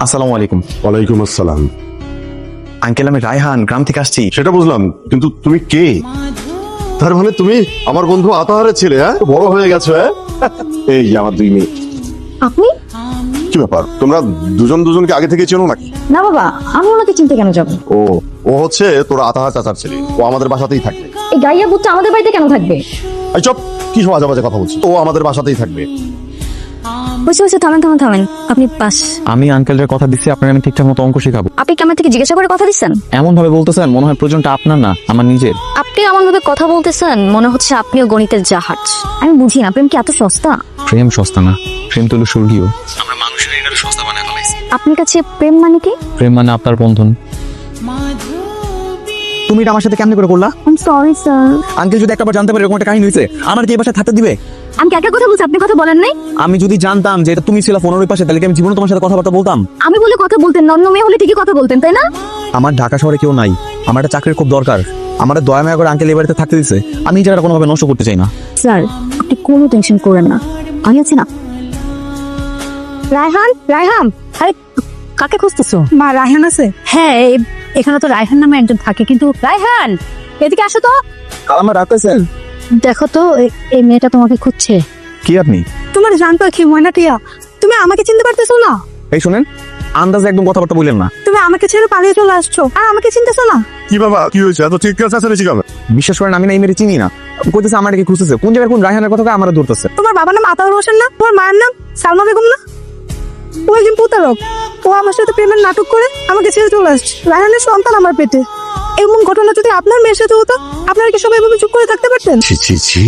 আসসালামু আলাইকুম। ওয়ালাইকুম আসসালাম। আঙ্কেল, আমি রায়হান, গ্রাম থেকে আসছি। সেটা বুঝলাম, কিন্তু তুমি কে? তার মানে তুমি আমার বন্ধু আতাহারের ছেলে? হ্যাঁ, বড় হয়ে গেছো। হ্যাঁ, এই যে আমার 2 মেয়ে। আপনি? কি ব্যাপার, তোমরা দুজন দুজনকে আগে থেকে চেনো নাকি? না বাবা, আমি ওনাকে চিনতে কেন যাবো? ও ও হচ্ছে তোর আতাহার চাচার ছেলে। ও আমাদের বাসাতেই থাকবে। এই গাইয়া বুটটা আমাদের বাড়িতে কেন থাকবে? এই চুপ, কি সব আজে বাজে কথা বলছিস? ও আমাদের বাসাতেই থাকবে। হয়েছে, থামেন। আপনি পাস। আমি আঙ্কেলের কথা দিচ্ছি, আপনার আমি ঠিকঠাক মতো অঙ্ক শেখাবো। আপনি কি আমার থেকে জিজ্ঞাসা করে কথা দিচ্ছেন? এমন ভাবে বলতেছেন মনে হয় প্রয়োজনটা আপনার না, আমার নিজের। আপনি আমার মধ্যে কথা বলতেছেন মনে হচ্ছে আপনিও গণিতের জাহাজ। আমি বুঝি না, প্রেম কি এত সস্তা? প্রেম সস্তা না, প্রেম তো হলো স্বর্গীয়। আমরা মানুষের এটাকে সস্তা বানায় ফেলাইছি। আপনার কাছে প্রেম মানে কি? প্রেম মানে আপনার বন্ধন। তুমি এটা আমার সাথে কেমনে করে করলা? I am sorry sir. Uncle যদি একবার জানতে পারে এরকম একটা কাহিনী হয়েছে, আমার কি এই বাসায় থাকতে দিবে? আমি কাকে কথা বলছি, আপনি কথা বলেন নাই? আমি যদি জানতাম যে এটা তুমি ছিল ফোনের ওই পাশে, তাহলে কি আমি জীবনে তোমার সাথে কথাবার্তা বলতাম? আমি বলে কথা বলতেন, অন্য মেয়ে হলে ঠিকই কথা বলতেন, তাই না? আমার ঢাকা শহরে কেউ নাই, আমার একটা চাকরির খুব দরকার। আমার দয়া মায়া করে আঙ্কেল এই বাড়িতে থাকতে দিছে, আমি এই জায়গাটা কোনোভাবে নষ্ট করতে চাই না। স্যার, আপনি কোনো টেনশন করেন না, আমি আছি না। রায়হান, আরে কাকে খুঁজতেছো? মা রায়হান আছে? হ্যাঁ, এখানে তো রায়হান নামে একজন থাকে, কিন্তু রায়হান এদিকে আসো তো। আমার রাখতেছেন? দেখো তো, এই মেয়েটা তোমাকে খুঁজছে। কি আপনি? তোমার জান পাখি ময়না টিয়া, তুমি আমাকে চিনতে পারতেছো না? এই শুনেন, আন্দাজে একদম কথাবার্তা বললেন না। তুমি আমাকে ছেড়ে পালিয়ে চলে আসছো আর আমাকে চিনতেছো না? কি বাবা, কি হয়েছে? এত ঠিক আছে নাকি? বিশ্বাস করেন, আমি না এই মেয়ের চিনি না। কইতেছে আমার কি খুঁজতেছে, কোন জায়গায় কোন রায়হানের কথা আমার ধরতেছে। তোমার বাবার নাম আতাউর হোসেন না? তোমার মায়ের নাম সালমা বেগম না? ও একজন প্রতারক। ও আমার সাথে প্রেমের নাটক করে আমাকে ছেড়ে চলে আসছে। রায়হানের সন্তান আমার পেটে। এমন ঘটনা যদি আপনার মেয়ের সাথে হতো, আপনারা কি সবাই এভাবে চুপ করে থাকতে পারতেন? ছি ছি ছি,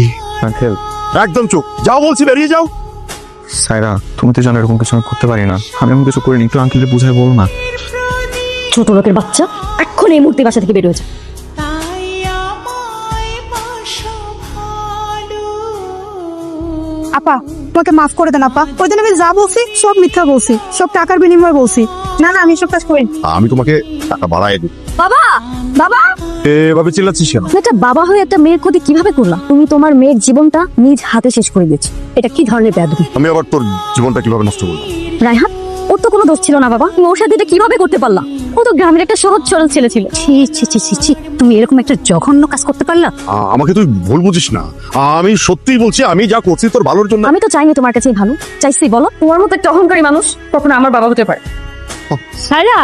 আঙ্কেল একদম চুপ। যাও বলছি, বেরিয়ে যাও। সাইরা, তুমি তো জানো এরকম কিছু আমি করতে পারি না। আমি এমন কিছু করিনি, একটু আঙ্কেলকে বুঝাই বলো না। ছোট লোকের বাচ্চা, এখন এই মুহূর্তে বাসা থেকে বের হয়ে যা। আপা, তোমাকে মাফ করে দেন আপা। ওই দিন আমি যা বলছি সব মিথ্যা বলছি, সব টাকার বিনিময়ে বলছি। না আমি সব কাজ করি। আমি তোমাকে টাকা বাড়াই দিই। বাবা, এভাবে চিল্লাচ্ছিস কেন? একটা বাবা হয়ে একটা মেয়ের ক্ষতি কিভাবে করলা? তুমি তোমার মেয়ের জীবনটা নিজ হাতে শেষ করে দিয়েছো। এটা কি ধরনের বেয়াদবি? আমি আবার তোর জীবনটা কিভাবে নষ্ট করলাম? রায়হান, ওর তো কোনো দোষ ছিল না বাবা, তুমি ওর সাথে এটা কিভাবে করতে পারলা? ও তো গ্রামের একটা সহজ সরল ছেলে ছিল। ছি, তুমি এরকম একটা জঘন্য কাজ করতে পারলা? আমাকে তুই ভুল বুঝিস না, আমি সত্যিই বলছি, আমি যা করছি তোর ভালোর জন্য। আমি তো চাইনি তোমার কাছেই ভালো, চাইছি বলো তোমার মতো একটা অহংকারী মানুষ কখনো আমার বাবা হতে পারে? সারা,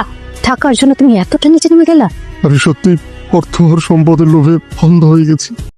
টাকার জন্য তুমি এতটা নিচে নেমে গেলা? আমি সত্যি অর্থ আর সম্পদের লোভে অন্ধ হয়ে গেছি।